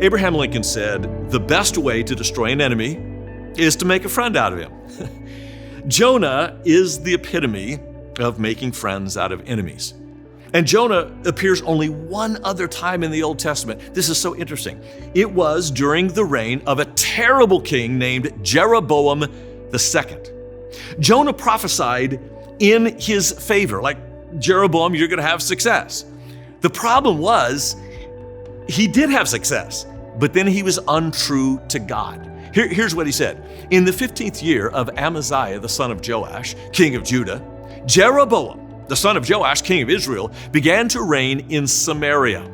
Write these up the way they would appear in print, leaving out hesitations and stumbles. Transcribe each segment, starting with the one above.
Abraham Lincoln said, "The best way to destroy an enemy is to make a friend out of him." Jonah is the epitome of making friends out of enemies. And Jonah appears only one other time in the Old Testament. This is so interesting. It was during the reign of a terrible king named Jeroboam II. Jonah prophesied in his favor, like, Jeroboam, you're going to have success. The problem was, he did have success, but then he was untrue to God. Here's what he said. In the 15th year of Amaziah, the son of Joash, king of Judah, Jeroboam, the son of Joash, king of Israel, began to reign in Samaria.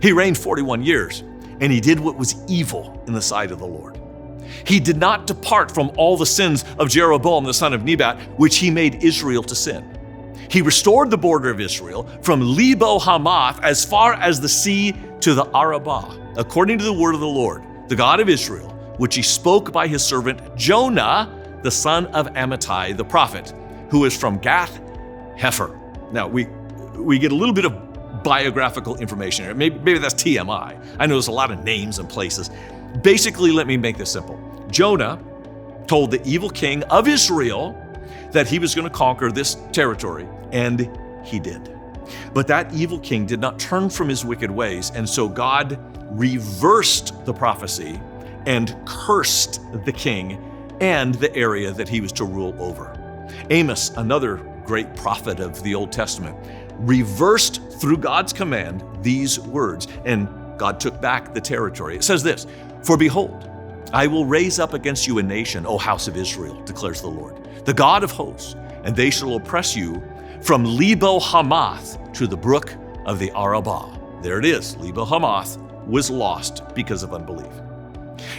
He reigned 41 years, and he did what was evil in the sight of the Lord. He did not depart from all the sins of Jeroboam, the son of Nebat, which he made Israel to sin. He restored the border of Israel from Lebo Hamath as far as the sea to the Arabah, according to the word of the Lord, the God of Israel, which he spoke by his servant Jonah, the son of Amittai, the prophet, who is from Gath Hepher. Now, we get a little bit of biographical information here. Maybe that's TMI. I know there's a lot of names and places. Basically, let me make this simple. Jonah told the evil king of Israel that he was going to conquer this territory, and he did. But that evil king did not turn from his wicked ways, and so God reversed the prophecy and cursed the king and the area that he was to rule over. Amos, another great prophet of the Old Testament, reversed through God's command these words, and God took back the territory. It says this, "For behold, I will raise up against you a nation, O house of Israel, declares the Lord, the God of hosts, and they shall oppress you from Lebo Hamath to the brook of the Arabah." There it is. Lebo Hamath was lost because of unbelief.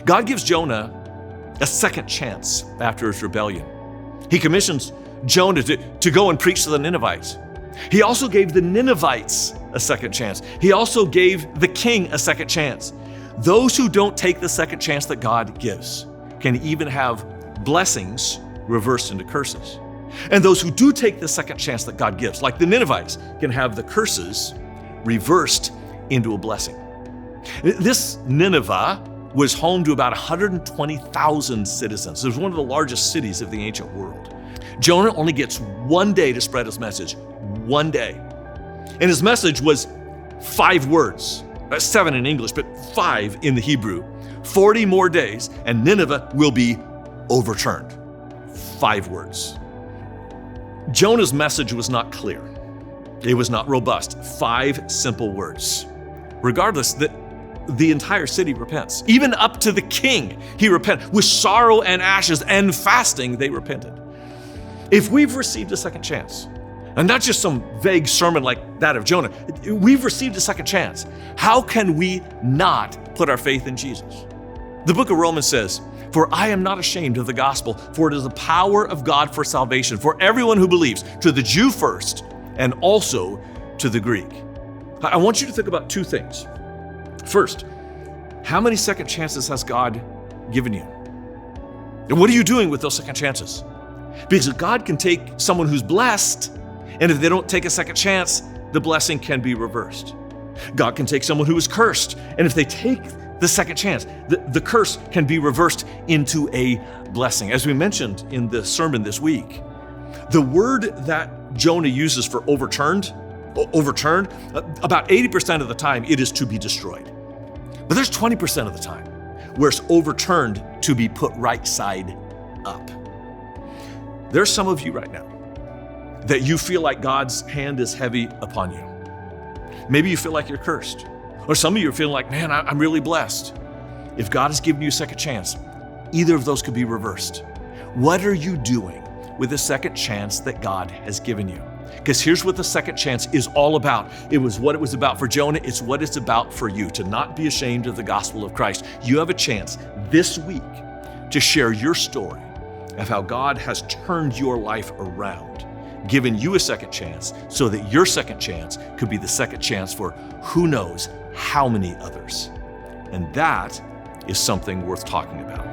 God gives Jonah a second chance after his rebellion. He commissions Jonah to go and preach to the Ninevites. He also gave the Ninevites a second chance. He also gave the king a second chance. Those who don't take the second chance that God gives can even have blessings reversed into curses. And those who do take the second chance that God gives, like the Ninevites, can have the curses reversed into a blessing. This Nineveh was home to about 120,000 citizens. It was one of the largest cities of the ancient world. Jonah only gets one day to spread his message, one day. And his message was 5 words, 7 in English, but 5 in the Hebrew. 40 more days, and Nineveh will be overturned. 5 words. Jonah's message was not clear. It was not robust. 5 simple words. Regardless, the entire city repents. Even up to the king, he repented. With sorrow and ashes and fasting, they repented. If we've received a second chance, and not just some vague sermon like that of Jonah, we've received a second chance. How can we not put our faith in Jesus? The book of Romans says, "For I am not ashamed of the gospel, for it is the power of God for salvation, for everyone who believes, to the Jew first, and also to the Greek." I want you to think about 2 things. First, how many second chances has God given you? And what are you doing with those second chances? Because God can take someone who's blessed, and if they don't take a second chance, the blessing can be reversed. God can take someone who is cursed, and if they take the second chance, the curse can be reversed into a blessing. As we mentioned in the sermon this week, the word that Jonah uses for overturned, about 80% of the time it is to be destroyed. But there's 20% of the time where it's overturned to be put right side up. There's some of you right now that you feel like God's hand is heavy upon you. Maybe you feel like you're cursed. Or some of you are feeling like, man, I'm really blessed. If God has given you a second chance, either of those could be reversed. What are you doing with the second chance that God has given you? Because here's what the second chance is all about. It was what it was about for Jonah. It's what it's about for you, to not be ashamed of the gospel of Christ. You have a chance this week to share your story of how God has turned your life around, given you a second chance so that your second chance could be the second chance for who knows how many others. And that is something worth talking about.